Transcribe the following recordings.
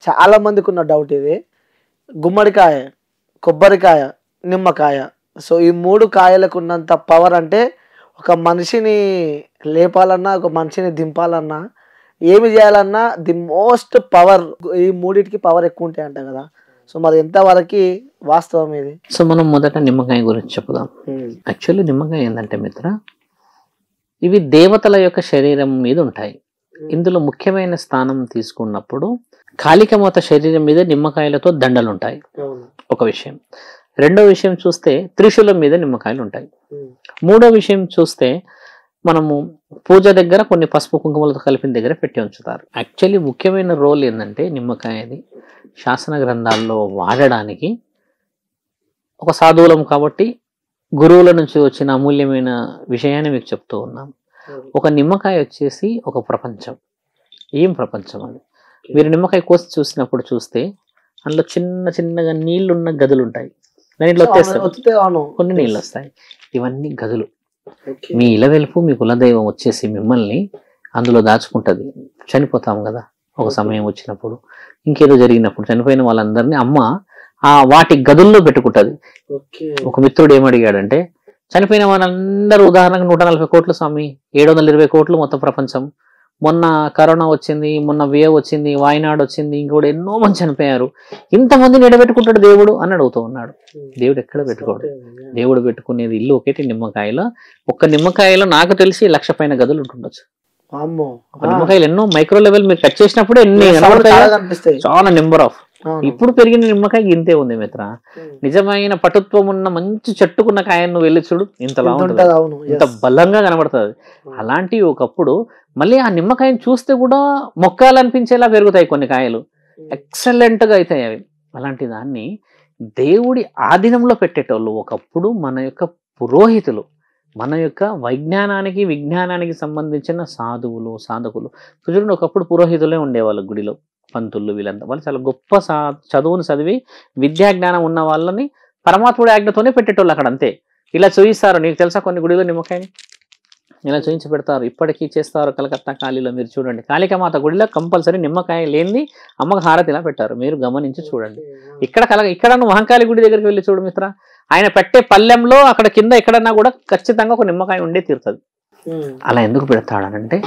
చాలా మందికి ఉన్న డౌట్ ఇది. గుమ్మడికాయ, కొబ్బరికాయ, నిమ్మకాయ, సో ఈ 3 కాయలకు ఉన్నంత పవర్ అంటే ఒక మనిషిని లేపాలన్నా, ఒక మనిషిని దింపాలన్నా, ఏమి చేయాలన్నా ది మోస్ట్ పవర్ ఈ 3టికి పవర్ ఎక్కువ ఉంటాయి అంట కదా. సో మరి ఎంతవరకు వాస్తవం ఇది? సో మనం మొదట నిమ్మకాయ గురించి చెప్పుదాం. యాక్చువల్లీ నిమ్మకాయ ఏంటంటే మిత్ర, ఇవి దేవతల యొక్క శరీరం మీద ఉంటాయి. ఇందులో ముఖ్యమైన స్థానం తీసుకున్నప్పుడు కాళికామాత శరీరం మీద నిమ్మకాయలతో దండలు ఉంటాయి, ఒక విషయం. రెండో విషయం చూస్తే త్రిశూలం మీద నిమ్మకాయలు ఉంటాయి. మూడో విషయం చూస్తే మనము పూజ దగ్గర కొన్ని పసుపు కుంకుమలతో కలిపిన దగ్గర పెట్టి ఉంచుతారు. యాక్చువల్లీ ముఖ్యమైన రోల్ ఏంటంటే నిమ్మకాయది శాసన గ్రంథాల్లో వాడడానికి ఒక సాధువులం కాబట్టి గురువుల నుంచి వచ్చిన అమూల్యమైన విషయాన్ని మీకు చెప్తూ ఉన్నాం. ఒక నిమ్మకాయ వచ్చేసి ఒక ప్రపంచం. ఏం ప్రపంచం అది? మీరు నిమ్మకాయ కోసి చూసినప్పుడు చూస్తే అందులో చిన్న చిన్నగా నీళ్లున్న గదులు ఉంటాయి. దానిలో కొన్ని నీళ్ళు వస్తాయి. ఇవన్నీ గదులు. మీ ఇలవెలుపు మీ కులదైవం వచ్చేసి మిమ్మల్ని అందులో దాచుకుంటది. చనిపోతాం కదా ఒక సమయం వచ్చినప్పుడు, ఇంకేదో జరిగినప్పుడు చనిపోయిన వాళ్ళందరినీ అమ్మ వాటి గదుల్లో పెట్టుకుంటది. ఒక మిత్రుడు ఏమడిగాడంటే, చనిపోయిన వాళ్ళందరూ ఉదాహరణకు 140 కోట్లు స్వామి, 720 కోట్లు మొత్తం ప్రపంచం. మొన్న కరోనా వచ్చింది, మొన్న వేవ్ వచ్చింది, వాయినాడు వచ్చింది, ఇంకోటి ఎన్నో మంది చనిపోయారు. ఇంతమందిని ఎడబెట్టుకుంటాడు దేవుడు అని అడుగుతూ ఉన్నాడు. దేవుడు ఎక్కడ పెట్టుకోడు. దేవుడు పెట్టుకునేది ఇల్లు ఒకటి నిమ్మకాయలో. ఒక్క నిమ్మకాయలో నాకు తెలిసి 1,00,000 పైన గదులు ఉంటుండొచ్చు. నిమ్మకాయలు ఎన్నో మైక్రో లెవెల్ మీరు కట్ చేసినప్పుడే ఎన్ని చాలా నెంబర్ ఆఫ్. ఇప్పుడు పెరిగిన నిమ్మకాయ ఇంతే ఉంది మిత్ర. నిజమైన పటుత్వం ఉన్న మంచి చెట్టుకున్న కాయను వెళ్ళి చూడు, ఇంతలా ఉంటుంది, ఇంత బలంగా కనబడుతుంది. అలాంటి ఒకప్పుడు మళ్ళీ ఆ నిమ్మకాయను చూస్తే కూడా మొక్కాలనిపించేలా పెరుగుతాయి కొన్ని కాయలు, ఎక్సలెంట్ గా అవుతాయి అవి. అలాంటి దాన్ని దేవుడి ఆధీనంలో పెట్టేటోళ్ళు ఒకప్పుడు మన యొక్క పురోహితులు, మన యొక్క వైజ్ఞానానికి విజ్ఞానానికి సంబంధించిన సాధువులు సాధకులు. చూడండి, ఒకప్పుడు పురోహితులే ఉండేవాళ్ళు గుడిలో, పంతులు వీళ్ళంతా. వాళ్ళు చాలా గొప్ప చదువును చదివి విద్యా జ్ఞానం ఉన్న వాళ్ళని పరమాత్ముడి ఆజ్ఞతోనే పెట్టేటోళ్ళు అక్కడ, అంతే. ఇలా చూయిస్తారు. నీకు తెలుసా కొన్ని గుడిలో నిమ్మకాయని ఇలా చూయించి పెడతారు, ఇప్పటికీ చేస్తారు. కలకత్తా కాళీలో మీరు చూడండి, కాళికామాత గుడిలో కంపల్సరీ నిమ్మకాయ లేనిది అమ్మకు హారతి ఇలా పెట్టారు. మీరు గమనించి చూడండి. ఇక్కడ మహంకాళి గుడి దగ్గరికి వెళ్ళి చూడు మిత్ర, ఆయన పెట్టే పల్లెంలో అక్కడ కింద ఎక్కడన్నా కూడా ఖచ్చితంగా ఒక నిమ్మకాయ ఉండే తీరుతుంది. అలా ఎందుకు పెడతాడనంటే,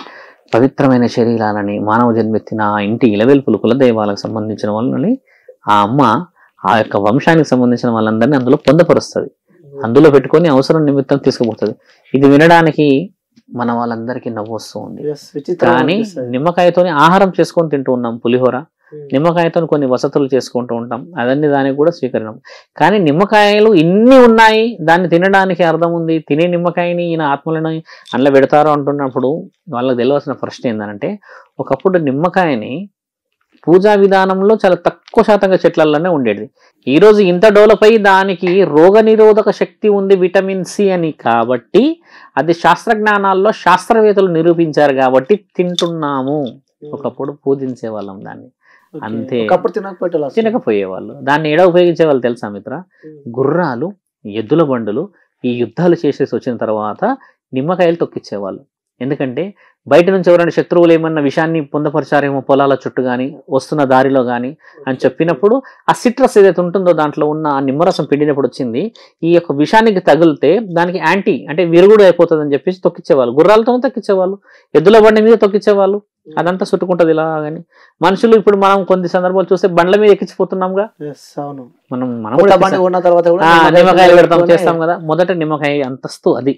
పవిత్రమైన శరీరాలని మానవ జన్మెత్తిన ఇంటి ఇలవెల్పులు కులదైవాలకు సంబంధించిన వాళ్ళని ఆ అమ్మ ఆ యొక్క వంశానికి సంబంధించిన వాళ్ళందరినీ అందులో పొందపరుస్తుంది. అందులో పెట్టుకొని అవసరం నిమిత్తం తీసుకుపోతుంది. ఇది వినడానికి మన వాళ్ళందరికీ నవ్వు వస్తూ ఉంది. కానీ నిమ్మకాయతోనే ఆహారం చేసుకొని తింటూ ఉన్నాం, పులిహోర. నిమ్మకాయతో కొన్ని వసతులు చేసుకుంటూ ఉంటాం, అదన్నీ దానికి కూడా స్వీకరణం. కానీ నిమ్మకాయలు ఇన్ని ఉన్నాయి, దాన్ని తినడానికి అర్థం ఉంది. తినే నిమ్మకాయని ఈయన ఆత్మలను అందులో పెడతారు అంటున్నప్పుడు వాళ్ళకి తెలియాల్సిన ప్రశ్న ఏంటంటే, ఒకప్పుడు నిమ్మకాయని పూజా విధానంలో చాలా తక్కువ శాతంగా చెట్లలోనే ఉండేది. ఈరోజు ఇంత డెవలప్ అయ్యి దానికి రోగ నిరోధక శక్తి ఉంది, విటమిన్ సి అని, కాబట్టి అది శాస్త్రజ్ఞానాల్లో శాస్త్రవేత్తలు నిరూపించారు కాబట్టి తింటున్నాము. ఒకప్పుడు పూజించే వాళ్ళం దాన్ని, అంతే. తినకపోయేవాళ్ళు. దాన్ని ఎడ ఉపయోగించే వాళ్ళు తెలుసా మిత్ర? గుర్రాలు, ఎద్దుల బండులు ఈ యుద్ధాలు చేసేసి వచ్చిన తర్వాత నిమ్మకాయలు తొక్కిచ్చేవాళ్ళు. ఎందుకంటే బయట నుంచి ఎవరైనా శత్రువులు ఏమన్నా విషయాన్ని పొందపరిచారేమో పొలాల చుట్టూ కానీ వస్తున్న దారిలో కానీ అని చెప్పినప్పుడు ఆ సిట్రస్ ఏదైతే ఉంటుందో దాంట్లో ఉన్న ఆ నిమ్మరసం పిండినప్పుడు వచ్చింది, ఈ యొక్క విషానికి తగిలితే దానికి యాంటీ అంటే విరుగుడు అయిపోతుంది అని చెప్పేసి తొక్కిచ్చేవాళ్ళు. గుర్రాలతో తొక్కిచ్చేవాళ్ళు, ఎద్దుల బండి మీద తొక్కిచ్చేవాళ్ళు. అదంతా చుట్టుకుంటది ఇలా. కానీ మనుషులు ఇప్పుడు మనం కొన్ని సందర్భాలు చూస్తే బండ్ల మీద ఎక్కించిపోతున్నాంగా. మనం నిమ్మకాయలు పెడతాం చేస్తాం కదా. మొదట నిమ్మకాయ అంతస్తు అది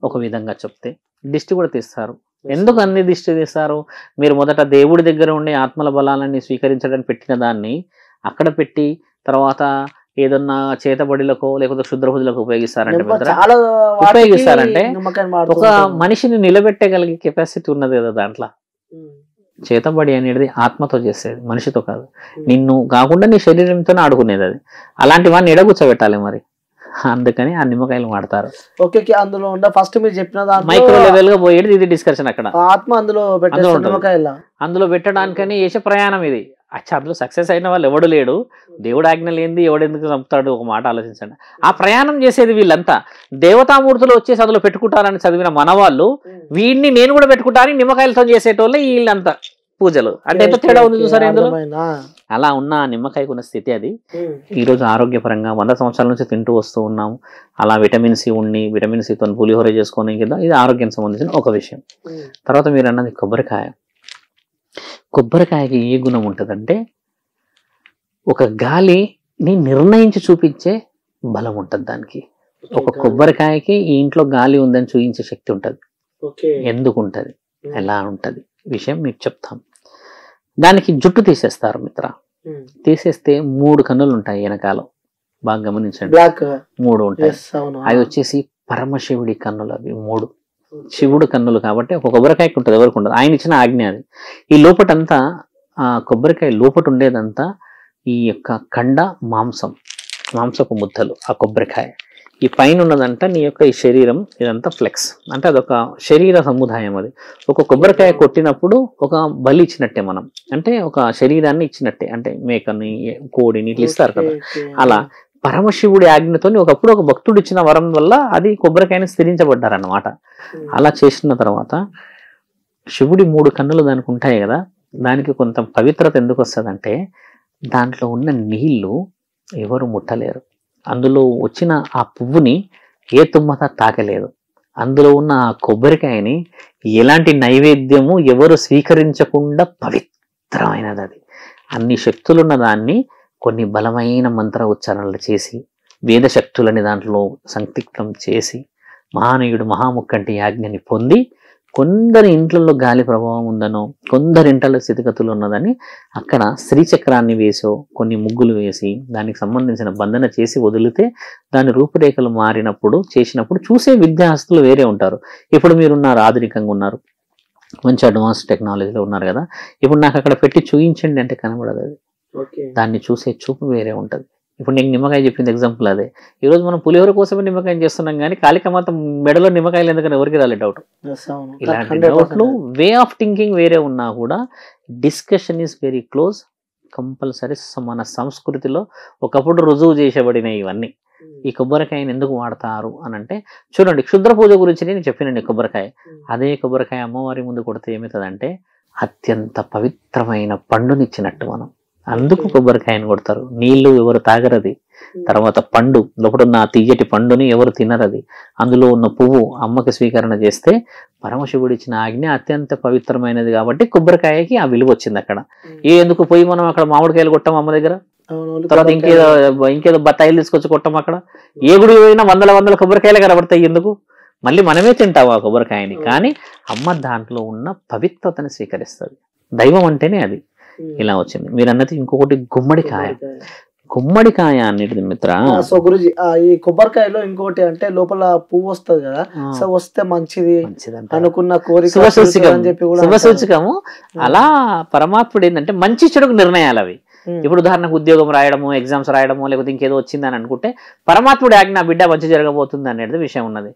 ఒక విధంగా చెప్తే. దిష్టి కూడా తీస్తారు. ఎందుకు అన్ని దిష్టి తీస్తారు? మీరు మొదట దేవుడి దగ్గర ఉండే ఆత్మల బలాలని స్వీకరించడానికి పెట్టిన దాన్ని అక్కడ పెట్టి తర్వాత ఏదన్నా చేతబడిలకో లేకపోతే క్షుద్రబుద్ధులకు ఉపయోగిస్తారంటే ఉపయోగిస్తారంటే ఒక మనిషిని నిలబెట్టగలిగే కెపాసిటీ ఉన్నది కదా దాంట్లో. చేతబడి అనేది ఆత్మతో చేసేది, మనిషితో కాదు. నిన్ను కాకుండా నీ శరీరంతోనే ఆడుకునేది అది. అలాంటి వాడిని ఎడగూర్చోబెట్టాలి మరి. అందుకని ఆ నిమ్మకాయలు వాడతారు. ఓకే, అందులో ఉండే ఫస్ట్ మీరు చెప్పిన మైక్రో లెవెల్ గా పోయేది ఇది డిస్కషన్. అక్కడ ఆత్మ అందులో పెట్టడానికని చేసే ప్రయాణం ఇది. అందులో సక్సెస్ అయిన వాళ్ళు ఎవడు లేడు. దేవుడు ఆజ్ఞ లేనిది ఎవడెందుకు చంపుతాడు? ఒక మాట ఆలోచించండి. ఆ ప్రయాణం చేసేది వీళ్ళంతా దేవతామూర్తులు వచ్చేసి అందులో పెట్టుకుంటారని చదివిన మన వాళ్ళు వీడిని నేను కూడా పెట్టుకుంటారని నిమ్మకాయలతో చేసేటోళ్ళే వీళ్ళంతా. పూజలు అంటే ఎంత తేడా ఉంది చూసారు ఇందులో. అలా ఉన్న నిమ్మకాయకు ఉన్న స్థితి అది. ఈ రోజు ఆరోగ్యపరంగా 100 సంవత్సరాల నుంచి తింటూ వస్తూ ఉన్నాం. అలా విటమిన్ సి ఉండి విటమిన్ సితో పులిహోర చేసుకొని కదా, ఇది ఆరోగ్యానికి సంబంధించిన ఒక విషయం. తర్వాత మీరు అన్నది కొబ్బరికాయ. కొబ్బరికాయకి ఏ గుణం ఉంటుందంటే ఒక గాలిని నిర్ణయించి చూపించే బలం ఉంటుంది దానికి. ఒక కొబ్బరికాయకి ఈ ఇంట్లో గాలి ఉందని చూపించే శక్తి ఉంటుంది. ఎందుకు ఉంటుంది, ఎలా ఉంటుంది విషయం మీకు చెప్తాం. దానికి జుట్టు తీసేస్తారు మిత్ర. తీసేస్తే 3 కన్నులు ఉంటాయి వెనకాల, బాగా గమనించండి. 3 ఉంటాయి. అవి వచ్చేసి పరమశివుడి కన్నులు. అవి 3 శివుడు కన్నులు కాబట్టి ఒక కొబ్బరికాయకి ఉంటుంది, ఎవరికి ఉండదు. ఆయన ఇచ్చిన ఆజ్ఞ అది. ఈ లోపటంతా ఆ కొబ్బరికాయ లోపట ఉండేదంతా ఈ యొక్క కండ మాంసపు ముద్దలు. ఆ కొబ్బరికాయ ఈ పైన ఉన్నదంతా నీ యొక్క ఈ శరీరం, ఇదంతా ఫ్లెక్స్ అంటే అదొక శరీర సముదాయం. అది ఒక కొబ్బరికాయ కొట్టినప్పుడు ఒక బలి ఇచ్చినట్టే మనం, అంటే ఒక శరీరాన్ని ఇచ్చినట్టే, అంటే మేకని కోడిని ఇట్లా ఇస్తారు కదా. అలా పరమశివుడి ఆజ్ఞతో ఒకప్పుడు ఒక భక్తుడు ఇచ్చిన వరం వల్ల అది కొబ్బరికాయని స్థిరించబడ్డారన్నమాట. అలా చేసిన తర్వాత శివుడి 3 కన్నులు దానికి ఉంటాయి కదా, దానికి కొంత పవిత్రత ఎందుకు వస్తుందంటే దాంట్లో ఉన్న నీళ్లు ఎవరు ముట్టలేరు. అందులో వచ్చిన ఆ పువ్వుని ఏ తుమ్మత తాకలేదు. అందులో ఉన్న ఆ కొబ్బరికాయని ఎలాంటి నైవేద్యము ఎవరు స్వీకరించకుండా పవిత్రమైనది అది. అన్ని శక్తులున్న దాన్ని కొన్ని బలమైన మంత్ర ఉచ్చారణలు చేసి వేద శక్తులని దాంట్లో సంక్షిప్తం చేసి మహానీయుడు మహాముక్కంటి యాజ్ఞని పొంది, కొందరి ఇంట్లలో గాలి ప్రభావం ఉందనో కొందరి ఇంట్లో స్థితిగతులు ఉన్నదని అక్కడ శ్రీచక్రాన్ని వేసో కొన్ని ముగ్గులు వేసి దానికి సంబంధించిన బంధన చేసి వదిలితే దాని రూపురేఖలు మారినప్పుడు చేసినప్పుడు చూసే విద్యాస్తులు వేరే ఉంటారు. ఇప్పుడు మీరున్నారు, ఆధునికంగా ఉన్నారు, మంచి అడ్వాన్స్ టెక్నాలజీలో ఉన్నారు కదా. ఇప్పుడు నాకు అక్కడ పెట్టి చూపించండి అంటే కనబడదు. అది దాన్ని చూసే చూపు వేరే ఉంటుంది. ఇప్పుడు నేను నిమ్మకాయ చెప్పింది ఎగ్జాంపుల్ అదే. ఈరోజు మనం పులిహోర కోసమే నిమ్మకాయ చేస్తున్నాం కానీ కాళికామాత మెడలో నిమ్మకాయలు ఎందుకని ఎవరికి రాలే డౌట్. ఇలాంటి డౌట్లు వే ఆఫ్ థింకింగ్ వేరే ఉన్నా కూడా discussion is very close. Compulsory మన సంస్కృతిలో ఒకప్పుడు రుజువు చేసేబడిన ఇవన్నీ. ఈ కొబ్బరికాయని ఎందుకు వాడతారు అని అంటే చూడండి, క్షుద్ర పూజ గురించి నేను చెప్పినండి. కొబ్బరికాయ, అదే కొబ్బరికాయ అమ్మవారి ముందు కొడితే ఏమవుతుందంటే అత్యంత పవిత్రమైన పండునిచ్చినట్టు మనం, అందుకు కొబ్బరికాయని కొడతారు. నీళ్లు ఎవరు తాగరది. తర్వాత పండు లోపల ఉన్న తీయటి పండుని ఎవరు తినరది. అందులో ఉన్న పువ్వు అమ్మకి స్వీకరణ చేస్తే పరమశివుడు ఇచ్చిన ఆజ్ఞ అత్యంత పవిత్రమైనది కాబట్టి కొబ్బరికాయకి ఆ విలువ వచ్చింది అక్కడ. ఎందుకు పోయి మనం అక్కడ మామిడికాయలు కొట్టాం అమ్మ దగ్గర, తర్వాత ఇంకేదో బత్తాయిలు తీసుకొచ్చి కొట్టాం అక్కడ. ఏ గుడి పోయినా వందల కొబ్బరికాయలు కనబడతాయి. ఎందుకు? మళ్ళీ మనమే తింటాం ఆ కొబ్బరికాయని. కానీ అమ్మ దాంట్లో ఉన్న పవిత్రతని స్వీకరిస్తుంది. దైవం అంటేనే అది. ఇలా వచ్చింది. మీరు అన్నది ఇంకొకటి గుమ్మడికాయ. గుమ్మడికాయ అనేది మిత్ర, సో గురుజీ ఈ కొబ్బరికాయలో ఇంకోటి అంటే లోపల పువ్వు వస్తుంది కదా, సో వస్తే మంచిది అనుకున్న కోరిక శుభసూచకము. అలా పరమాత్ముడు ఏంటంటే మంచి చెడుకు నిర్ణయాలు అవి. ఇప్పుడు ఉదాహరణకు ఉద్యోగం రాయడము, ఎగ్జామ్స్ రాయడము, లేకపోతే ఇంకేదో వచ్చిందని అనుకుంటే పరమాత్ముడు ఆజ్ఞ బిడ్డ మంచి జరగబోతుంది అనేది విషయం ఉన్నది.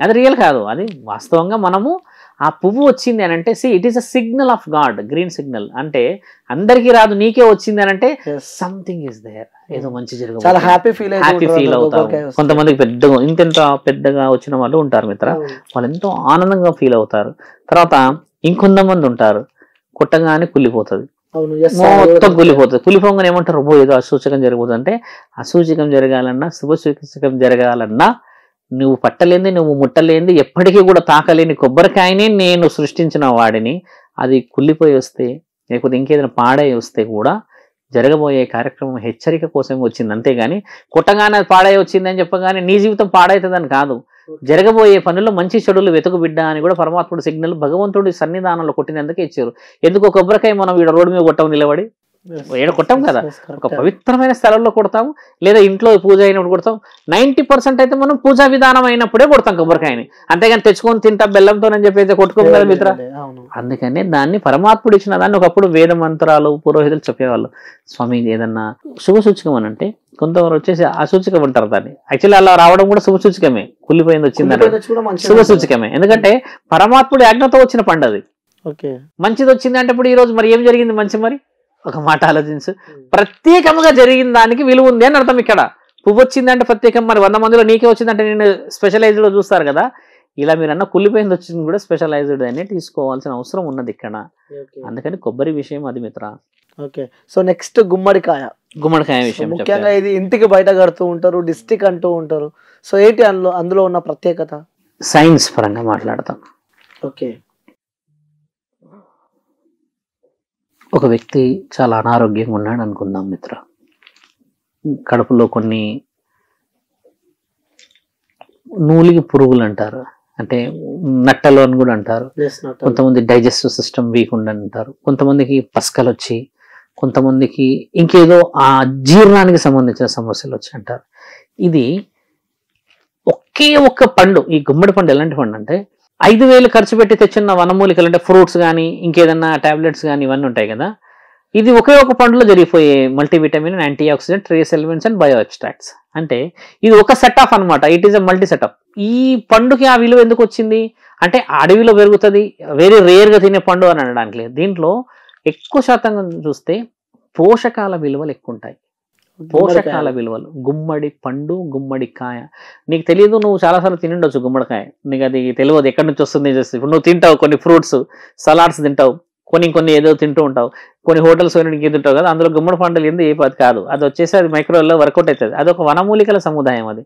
అది రియల్ కాదు, అది వాస్తవంగా మనము ఆ పువ్వు వచ్చింది అని అంటే it is a signal off God, green signal. అంటే అందరికీ రాదు, నీకే వచ్చింది అని అంటే సంథింగ్ ఇస్ దేర్, ఏదో మంచి జరగబోతుంది, హ్యాపీ ఫీల్ అవుతారు. కొంతమందికి పెద్దగా ఇంత పెద్దగా వచ్చిన వాళ్ళు ఉంటారు మిత్ర, వాళ్ళు ఎంతో ఆనందంగా ఫీల్ అవుతారు. తర్వాత ఇంకొంతమంది ఉంటారు కొట్టగానే కుళ్ళిపోతుంది, మొత్తం కుళ్ళిపోతుంది. కుళ్ళిపోగానే ఏమంటారు, ఏదో అసూచకం జరగబోతుంది. అంటే అసూచకం జరగాలన్నా శుభసూచకం జరగాలన్నా నువ్వు పట్టలేంది, నువ్వు ముట్టలేంది, ఎప్పటికీ కూడా తాకలేని కొబ్బరికాయనే నేను సృష్టించిన వాడిని. అది కుళ్ళిపోయి వస్తే లేకపోతే ఇంకేదైనా పాడై వస్తే కూడా జరగబోయే కార్యక్రమం హెచ్చరిక కోసం వచ్చింది, అంతేగాని కొట్టగానే అది పాడై వచ్చిందని చెప్పగానే నీ జీవితం పాడవుతుందని కాదు. జరగబోయే పనుల్లో మంచి చెడులు వెతుకు బిడ్డ అని కూడా పరమాత్ముడు సిగ్నల్ భగవంతుడి సన్నిధానంలో కొట్టినందుకే ఇచ్చారు. ఎందుకు కొబ్బరికాయ మనం ఇక్కడ రోడ్డు మీద కొట్టాము నిలబడి, ఏడ కొట్టాం కదా, ఒక పవిత్రమైన స్థలంలో కొడతాము, లేదా ఇంట్లో పూజ అయినప్పుడు కొడతాం. 90% అయితే మనం పూజా విధానం అయినప్పుడే కొడతాం కొబ్బరికాయని, అంతేగాని తెచ్చుకొని తింటా బెల్లంతోనని చెప్పి కొట్టుకోము కదా మిత్ర. అందుకనే దాన్ని పరమాత్ముడు ఇచ్చిన దాన్ని ఒకప్పుడు వేద మంత్రాలు పురోహితులు చెప్పేవాళ్ళు. స్వామి ఏదన్నా శుభసూచకం అని అంటే కొంతవరకు వచ్చేసి అసూచకం అంటారు దాన్ని. యాక్చువల్లీ అలా రావడం కూడా శుభసూచకమే, కుళ్ళిపోయింది వచ్చిందని శుభసూచకమే. ఎందుకంటే పరమాత్ముడి ఆజ్ఞతో వచ్చిన పండది. మంచిది వచ్చింది అంటే ఇప్పుడు ఈ రోజు మరి ఏం జరిగింది మంచి, మరి ఒక మాట ఆలోచించు. ప్రత్యేకంగా జరిగిన దానికి విలువ ఉంది అని అర్థం. ఇక్కడ పువ్వు వచ్చిందంటే ప్రత్యేకం, మరి 100 మందిలో నీకే వచ్చిందంటే నేను స్పెషలైజ్డ్ లో చూస్తారు కదా. ఇలా మీరు అన్న కుళ్ళిపోయింది వచ్చింది కూడా స్పెషలైజ్డ్ అనే తీసుకోవాల్సిన అవసరం ఉన్నది ఇక్కడ. అందుకని కొబ్బరి విషయం అది మిత్ర. ఓకే. సో నెక్స్ట్ గుమ్మడికాయ. గుమ్మడికాయ విషయం ముఖ్యంగా ఇది ఇంటికి బయట కడుతూ ఉంటారు, డిస్టిక్ అంటూ ఉంటారు. సో ఏంటి అందులో ఉన్న ప్రత్యేకత? సైన్స్ పరంగా మాట్లాడతాం. ఓకే. ఒక వ్యక్తి చాలా అనారోగ్యంగా ఉన్నాడు అనుకుందాం మిత్ర. కడుపులో కొన్ని నూలిగి పురుగులు అంటారు, అంటే నట్టలు అని కూడా అంటారు. కొంతమంది డైజెస్టివ్ సిస్టమ్ వీక్ ఉండని అంటారు, కొంతమందికి పస్కలు వచ్చి, కొంతమందికి ఇంకేదో ఆ జీర్ణానికి సంబంధించిన సమస్యలు వచ్చి అంటారు. ఇది ఒకే ఒక్క పండు, ఈ గుమ్మడి పండు ఎలాంటి పండు అంటే 5,000 ఖర్చు పెట్టి తెచ్చిన వనమూలికలు, అంటే ఫ్రూట్స్ కానీ ఇంకేదన్నా టాబ్లెట్స్ కానీ ఇవన్నీ ఉంటాయి కదా, ఇది ఒకే ఒక పండులో జరిగిపోయే multivitamin, antioxidant, trace elements and bio extracts. అంటే ఇది ఒక సెట్ ఆఫ్ అనమాట. It is a multi setup. ఈ పండుకి ఆ విలువ ఎందుకు వచ్చింది అంటే అడవిలో పెరుగుతుంది, వెరీ రేర్గా తినే పండు అని అనడానికి లేదు. దీంట్లో ఎక్కువ శాతంగా చూస్తే పోషకాల విలువలు ఎక్కువ ఉంటాయి. పోషకాల విలువలు గుమ్మడి పండు, గుమ్మడికాయ. నీకు తెలియదు, నువ్వు చాలాసార్లు తినుండొచ్చు గుమ్మడికాయ, నీకు అది తెలియదు ఎక్కడి నుంచి వస్తుంది. ఇప్పుడు నువ్వు తింటావు కొన్ని ఫ్రూట్స్, సలాడ్స్ తింటావు, కొన్ని ఏదో తింటూ ఉంటావు, కొన్ని హోటల్స్ పోయినకి తింటావు కదా, అందులో గుమ్మడి పండులు ఏంది ఏ పది కాదు, అది వచ్చేసి అది మైక్రోవేవ్లో వర్కౌట్ అవుతుంది. అది ఒక వనమూలికల సముదాయం. అది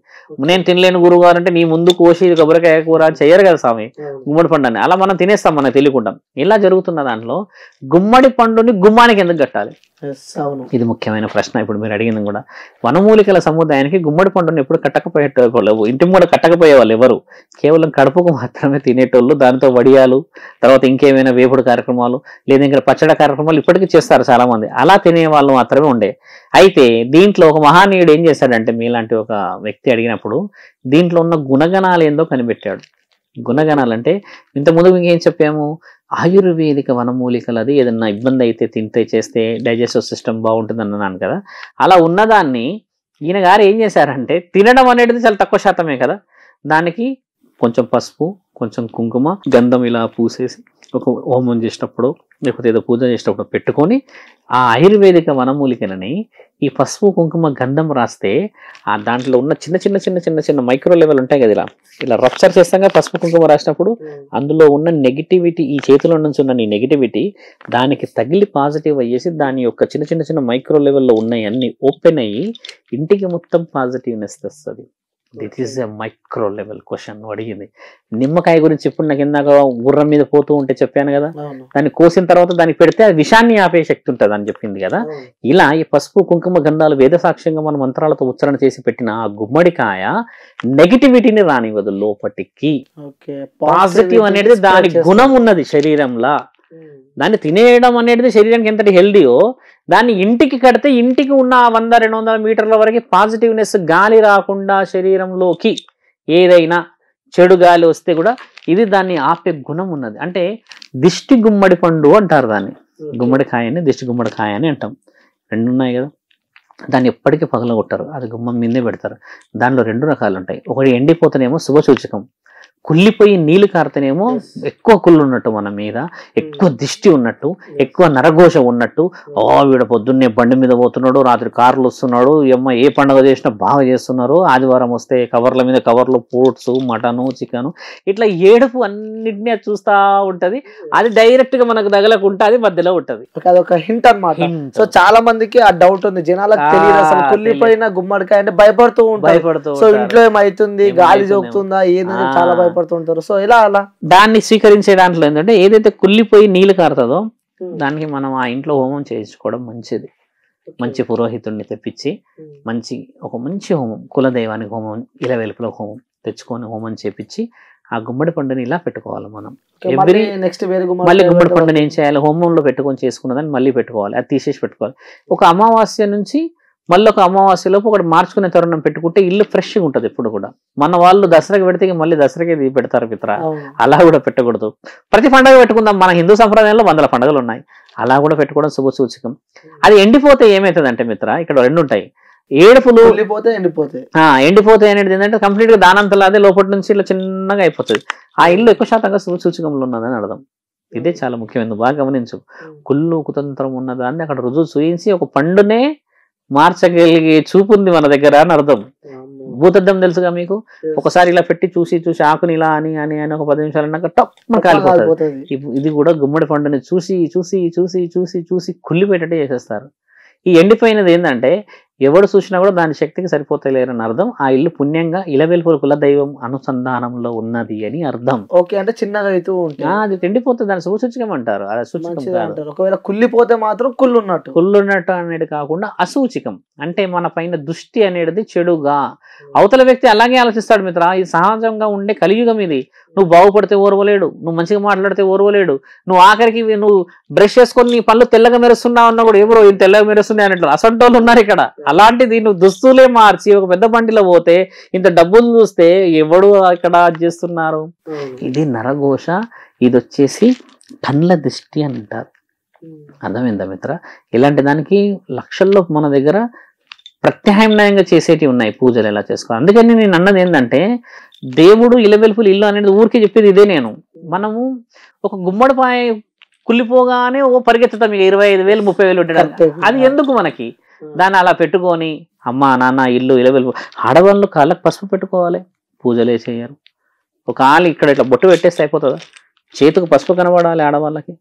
నేను తినలేను గురువు గారు అంటే నీ ముందు కోసి కొబ్బరికాయ కూర చేయరు కదా స్వామి గుమ్మడి పండు అని, అలా మనం తినేస్తాం మనకు తెలియకుండా. ఇలా జరుగుతున్న దాంట్లో గుమ్మడి పండుని గుమ్మానికి ఎందుకు కట్టాలి? ఇది ముఖ్యమైన ప్రశ్న. ఇప్పుడు మీరు అడిగింది కూడా, వనమూలికల సముదాయానికి గుమ్మడి పండుని ఎప్పుడు కట్టకపోయేటోళ్ళు, ఇంటి కూడా కట్టకపోయే వాళ్ళు ఎవరు, కేవలం కడుపుకు మాత్రమే తినేటోళ్ళు. దానితో వడియాలు, తర్వాత ఇంకేమైనా వేపుడు కార్యక్రమాలు, లేదా ఇంకా పచ్చడి కార్యక్రమాలు ఇప్పటికీ చేస్తారు చాలా మంది. అలా తినే వాళ్ళు మాత్రమే ఉండే. అయితే దీంట్లో ఒక మహానీయుడు ఏం చేశాడంటే, మీలాంటి ఒక వ్యక్తి అడిగినప్పుడు దీంట్లో ఉన్న గుణగణాలు ఏందో కనిపెట్టాడు. గుణగణాలు అంటే ఇంతకుముందు మీకు ఏం చెప్పాము, ఆయుర్వేదిక వనమూలికలు, అది ఏదన్నా ఇబ్బంది అయితే తింటే చేస్తే డైజెస్టివ్ సిస్టమ్ బాగుంటుంది అన్నాను కదా. అలా ఉన్నదాన్ని ఈయన గారు ఏం చేశారంటే, తినడం అనేది చాలా తక్కువ శాతమే కదా, దానికి కొంచెం పసుపు, కొంచెం కుంకుమ, గంధం ఇలా పూసేసి ఒక హోమం చేసేటప్పుడు లేకపోతే ఏదో పూజ చేసేటప్పుడు పెట్టుకొని ఆ ఆయుర్వేదిక వనమూలికలని ఈ పసుపు, కుంకుమ, గంధం రాస్తే ఆ దాంట్లో ఉన్న చిన్న చిన్న చిన్న చిన్న చిన్న మైక్రో లెవెల్ ఉంటాయి కదా, ఇలా రప్చర్ చేస్తాగా పసుపు కుంకుమ రాసినప్పుడు అందులో ఉన్న నెగిటివిటీ, ఈ చేతిలో నుంచి ఉన్న ఈ నెగిటివిటీ దానికి తగిలి పాజిటివ్ అయ్యేసి దాని యొక్క చిన్న చిన్న చిన్న మైక్రో లెవెల్లో ఉన్నాయి అన్ని ఓపెన్ అయ్యి ఇంటికి మొత్తం పాజిటివ్నెస్ తెస్తుంది. That is a micro level question అడిగింది. నిమ్మకాయ గురించి ఇప్పుడు నాకు ఇందాక గుర్రం మీద పోతూ ఉంటే చెప్పాను కదా, దాన్ని కోసిన తర్వాత దానికి పెడితే అది విషాన్ని ఆపే శక్తి ఉంటుంది అని చెప్పింది కదా. ఇలా ఈ పసుపు, కుంకుమ, గంధాలు వేద సాక్ష్యంగా మన మంత్రాలతో ఉచ్చారణ చేసి పెట్టిన ఆ గుమ్మడికాయ నెగిటివిటీని రానివ్వదు లోపటికి. పాజిటివ్ అనేది దాని గుణం ఉన్నది శరీరంలో. దాన్ని తినేయడం అనేది శరీరానికి ఎంతటి హెల్దీయో, దాన్ని ఇంటికి కడితే ఇంటికి ఉన్న 100-200 మీటర్ల వరకు పాజిటివ్నెస్, గాలి రాకుండా శరీరంలోకి ఏదైనా చెడు గాలి వస్తే కూడా ఇది దాన్ని ఆపే గుణం ఉన్నది. అంటే దిష్టి గుమ్మడి పండు అంటారు దాన్ని. గుమ్మడికాయని దిష్టి గుమ్మడికాయ అని అంటాం. 2 ఉన్నాయి కదా, దాన్ని ఎప్పటికీ పగలగొట్టరు, అది గుమ్మం మీదే పెడతారు. దానిలో 2 రకాలు ఉంటాయి. ఒకటి ఎండిపోతేనేమో శుభసూచకం, కుళ్ళిపోయి నీళ్లు కారితేనేమో ఎక్కువ కుళ్ళు ఉన్నట్టు, మన మీద ఎక్కువ దిష్టి ఉన్నట్టు, ఎక్కువ నరఘోష ఉన్నట్టు. వీడ పొద్దున్నే బండి మీద పోతున్నాడు, రాత్రి కార్లు వస్తున్నాడు, ఏ పండుగ చేసినా బాగా చేస్తున్నారు, ఆదివారం వస్తే కవర్ల మీద కవర్లు ఫ్రూట్స్, మటను, చికెను, ఇట్లా ఏడుపు అన్నిటినీ చూస్తూ ఉంటది. అది డైరెక్ట్ గా మనకు తగలకుండా అది మధ్యలో ఉంటది. అదొక హింట్ అన్నమాట. సో చాలా మందికి ఆ డౌట్ ఉంది, జనాలకు తెలియదు అసలు కుళ్ళిపోయిన గుమ్మడికాయ అంటే భయపడుతూ ఉంటారు. సో ఇంట్లో ఏమైతుంది, గాలి జోకుతుందా ఏందని చాలా భయపడుతుంటారు. సో ఎలా అలా దాన్ని స్వీకరించే దాంట్లో ఏంటంటే, ఏదైతే కుళ్ళిపోయి నీళ్లు కారుతుందో దానికి మనం ఆ ఇంట్లో హోమం చేయించుకోవడం మంచిది. మంచి పురోహితుడిని తెప్పించి మంచి హోమం, కులదైవానికి హోమం, ఇలా వెలుపుల హోమం తెచ్చుకొని హోమం చేపించి ఆ గుమ్మడి పండుని ఇలా పెట్టుకోవాలి. మనం మళ్ళీ గుమ్మడి పండుని ఏం చేయాలి, హోమంలో పెట్టుకొని చేసుకున్నదాన్ని మళ్ళీ పెట్టుకోవాలి, అది తీసేసి పెట్టుకోవాలి. ఒక అమావాస్య నుంచి మళ్ళీ ఒక అమావాస్యలోపు ఒకటి మార్చుకునే తరుణం పెట్టుకుంటే ఇల్లు ఫ్రెష్గా ఉంటుంది. ఎప్పుడు కూడా మన వాళ్ళు దసరాకి పెడితే మళ్ళీ దసరాకి పెడతారు మిత్ర, అలా కూడా పెట్టకూడదు. ప్రతి పండుగ పెట్టుకుందాం, మన హిందూ సంప్రదాయంలో 100 పండుగలు ఉన్నాయి, అలా కూడా పెట్టుకోవడం శుభ సూచకం. అది ఎండిపోతే ఏమవుతుంది అంటే మిత్ర, ఇక్కడ 2 ఉంటాయి. ఏడుపులు ఎండిపోతాయి అనేది ఏంటంటే కంప్లీట్ గా దానంతలా అదే లోపటి నుంచి ఇలా చిన్నగా అయిపోతుంది. ఆ ఇల్లు ఎక్కువ శాతంగా శుభ సూచకంలో ఉన్నదని అర్థం. ఇదే చాలా ముఖ్యమైనది, బాగా గమనించు. కుళ్ళు కుతంత్రం ఉన్నదాన్ని అక్కడ రుజువు చూయించి ఒక పండునే మార్చగలిగే చూపు ఉంది మన దగ్గర అని అర్థం. భూతద్దం తెలుసుగా మీకు, ఒకసారి ఇలా పెట్టి చూసి చూసి ఆకుని ఇలా అని అని అని ఒక 10 నిమిషాలు అన్నాక టప్ కాలిపోతుంది. ఇది కూడా గుమ్మడి పండుని చూసి చూసి చూసి చూసి చూసి కుళ్ళిపెట్టేట్టు చేసేస్తారు. ఈ ఎండిపోయినది ఏంటంటే ఎవడు చూసినా కూడా దాని శక్తికి సరిపోతలేరని అర్థం. ఆ ఇల్లు పుణ్యంగా ఇలవెల్పుల కులదైవం అనుసంధానంలో ఉన్నది అని అర్థం. ఓకే, అంటే చిన్నగా అయితే అది ఎండిపోతుంది, దాన్ని సూచకం అంటారు. అది అసూచకం కాదు. ఒకవేళ కుళ్ళిపోతే మాత్రం కుళ్ళున్నట్టు అనేది కాకుండా అసూచికం అంటే మన పైన దృష్టి అనేది చెడుగా, అవతల వ్యక్తి అలాగే ఆలోచిస్తాడు మిత్ర. ఇది సహజంగా ఉండే కలియుగం ఇది. నువ్వు బాగుపడితే ఓర్వలేడు, నువ్వు మంచిగా మాట్లాడితే ఓర్వలేడు, నువ్వు ఆఖరికి నువ్వు బ్రష్ చేసుకొని నీ పళ్ళు తెల్లగా మెరుస్తున్నావు అన్నా కూడా ఎవరో ఇంత తెల్లగా మెరుస్తున్నాయి అన్నట్లు అసంటోళ్ళు ఉన్నారు ఇక్కడ. అలాంటిది నువ్వు దుస్తులే మార్చి ఒక పెద్ద బండిలో పోతే ఇంత డబ్బులు చూస్తే ఎవడు ఇక్కడ చేస్తున్నారు. ఇది నరఘోష, ఇది వచ్చేసి కండ్ల దృష్టి అని అంటారు. అర్థమైందా మిత్ర? ఇలాంటి దానికి లక్షల్లో మన దగ్గర ప్రత్యామ్నాయంగా చేసేటివి ఉన్నాయి పూజలు ఎలా చేసుకోవాలి. అందుకని నేను అన్నది ఏంటంటే దేవుడు ఇలవెల్పులు ఇల్లు అనేది ఊరికి చెప్పేది ఇదే. మనము ఒక గుమ్మడిపాయ కుళ్ళిపోగానే పరిగెత్తుతాం, ఇక 25,000 30,000 పెట్టడానికి. అది ఎందుకు మనకి? దాన్ని అలా పెట్టుకొని అమ్మ నాన్న ఇల్లు ఇలవెల్పు. ఆడవాళ్ళు కాళ్ళకి పసుపు పెట్టుకోవాలి, పూజలే చేయరు. ఒక ఆళ్ళు ఇక్కడ ఇట్లా బొట్టు పెట్టేస్తే అయిపోతుందా? చేతికి పసుపు కనబడాలి ఆడవాళ్ళకి,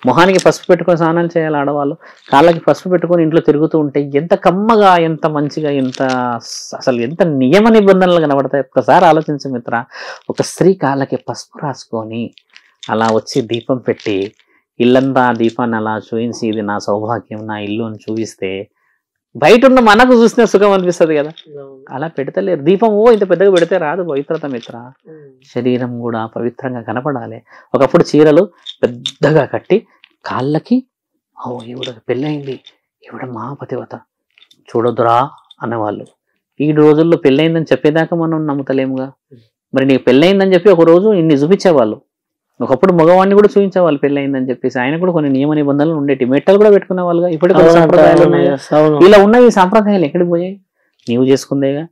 మొహానికి పసుపు పెట్టుకొని స్నానాలు చేయాలి ఆడవాళ్ళు, కాళ్ళకి పసుపు పెట్టుకొని ఇంట్లో తిరుగుతూ ఉంటే ఎంత కమ్మగా, ఎంత మంచిగా, అసలు ఎంత నియమ నిబంధనలు కనబడతాయి. ఒక్కసారి ఆలోచించు మిత్ర. ఒక స్త్రీ కాళ్ళకి పసుపు రాసుకొని అలా వచ్చి దీపం పెట్టి ఇల్లంతా దీపాన్ని అలా చూపించి ఇది నా సౌభాగ్యం, నా ఇల్లు అని చూపిస్తే బయట ఉన్న మనకు చూస్తే సుఖం అనిపిస్తుంది కదా. అలా పెడతలేరు. దీపం ఇంత పెద్దగా పెడితే రాదు పవిత్రత మిత్ర. శరీరం కూడా పవిత్రంగా కనపడాలి. ఒకప్పుడు చీరలు పెద్దగా కట్టి కాళ్ళకి ఈవిడ పెళ్ళయింది, ఈవిడ మహాపతివత చూడొద్దురా అన్నవాళ్ళు. ఈ రోజుల్లో పెళ్ళయిందని చెప్పేదాకా మనం నమ్ముతలేముగా. మరి నీకు పెళ్ళయిందని చెప్పి ఒక రోజు ఇన్ని చూపించేవాళ్ళు. ఒకప్పుడు మగవాడిని కూడా చూపించేవాళ్ళు పెళ్ళయిందని చెప్పేసి. ఆయన కూడా కొన్ని నియమ నిబంధనలు ఉండేవి. మెట్టలు కూడా పెట్టుకునే వాళ్ళుగా. ఇప్పుడు సంప్రదాయాలు ఉన్నాయి. ఇలా ఉన్న ఈ సంప్రదాయాలు ఎక్కడికి పోయాయి? నీవు చేసుకుందేగా.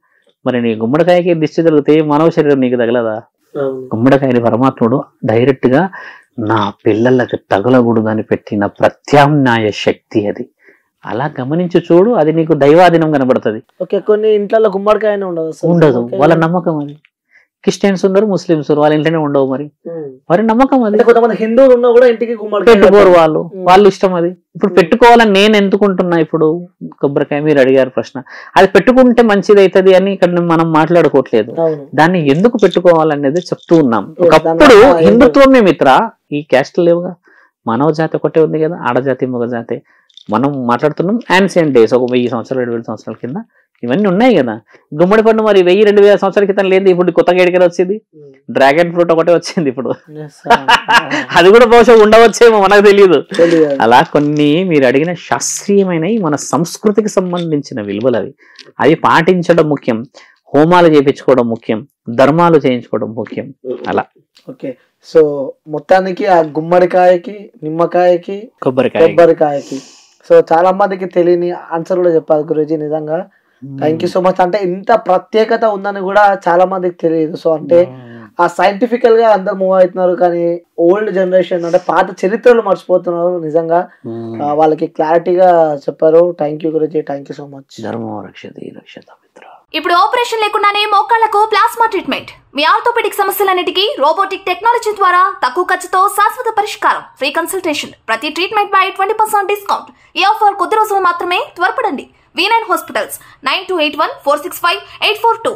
మరి నీ గుమ్మడికాయకి దిష్టి తగిలితే మానవ శరీరం నీకు తగలదా? గుమ్మడికాయని పరమాత్ముడు డైరెక్ట్ గా నా పిల్లలకి తగలకూడదని పెట్టిన ప్రత్యామ్నాయ శక్తి అది. అలా గమనించి చూడు, అది నీకు దైవాధీనం కనబడుతుంది. కొన్ని ఇంట్లో గుమ్మడికాయ ఉండదు, వాళ్ళ నమ్మకం అది. క్రిస్టియన్స్ ఉన్నారు, ముస్లిమ్స్ వాళ్ళ ఇంట్లోనే ఉండవు. మరి నమ్మకం అది. కొంతమంది హిందువులు ఉన్నా కూడా ఇంటికి పెట్టుకోరు, వాళ్ళు ఇష్టం అది. ఇప్పుడు పెట్టుకోవాలని నేను ఎందుకుంటున్నా? ఇప్పుడు కొబ్బరికాయ మీరు అడిగారు ప్రశ్న, అది పెట్టుకుంటే మంచిది అవుతుంది అని ఇక్కడ మనం మాట్లాడుకోవట్లేదు. దాన్ని ఎందుకు పెట్టుకోవాలనేది చెప్తూ ఉన్నాం. ఒకప్పుడు హిందుత్వమే మిత్ర. ఈ క్యాస్ట్ లేవుగా, మానవ జాతి ఒకటే ఉంది కదా, ఆడజాతి మగ జాతి. మనం మాట్లాడుతున్నాం యాన్సియంట్ డేస్, ఒక 1000 సంవత్సరాలు 2000 సంవత్సరాల కింద ఇవన్నీ ఉన్నాయి కదా. గుమ్మడి పండు మరి 1000-2000 సంవత్సరాల క్రితం లేదు, ఇప్పుడు కొత్తగా ఎడికలు వచ్చింది. డ్రాగన్ ఫ్రూట్ ఒకటే వచ్చింది ఇప్పుడు. అది కూడా బహుశా ఉండవచ్చేమో, మనకు తెలియదు. అలా కొన్ని మీరు అడిగిన శాస్త్రీయమైనవి మన సంస్కృతికి సంబంధించిన విలువలు అవి. అవి పాటించడం ముఖ్యం, హోమాలు చేయించుకోవడం ముఖ్యం, ధర్మాలు చేయించుకోవడం ముఖ్యం. అలా ఓకే. సో మొత్తానికి ఆ గుమ్మడికాయకి, నిమ్మకాయకి, కొబ్బరికాయకి సో చాలా మందికి తెలియని ఆన్సర్ కూడా చెప్పారు గురూజీ. నిజంగా థ్యాంక్ యూ సో మచ్. అంటే ఇంత ప్రత్యేకత ఉందని కూడా చాలా మందికి తెలియదు. సో అంటే ఆ సైంటిఫికల్ గా అందరు మూవ్ అవుతున్నారు, కానీ ఓల్డ్ జనరేషన్ అంటే పాత చరిత్రలు మర్చిపోతున్నారు. నిజంగా వాళ్ళకి క్లారిటీగా చెప్పారు. Thank you Guruji, thank you so much. ఇప్పుడు ఆపరేషన్ లేకుండానే మోకాళ్లకు ప్లాస్మా ట్రీట్మెంట్. మీ ఆర్థోపెడిక్ సమస్యలన్నిటికీ రోబోటిక్ టెక్నాలజీ ద్వారా తక్కువ ఖర్చుతో శాశ్వత పరిష్కారం. Free consultation. ప్రతి ట్రీట్మెంట్ పై 20% డిస్కౌంట్. ఈ ఆఫర్ కొద్ది రోజులు మాత్రమే. త్వరపడండి. V9 hospitals 9281465842.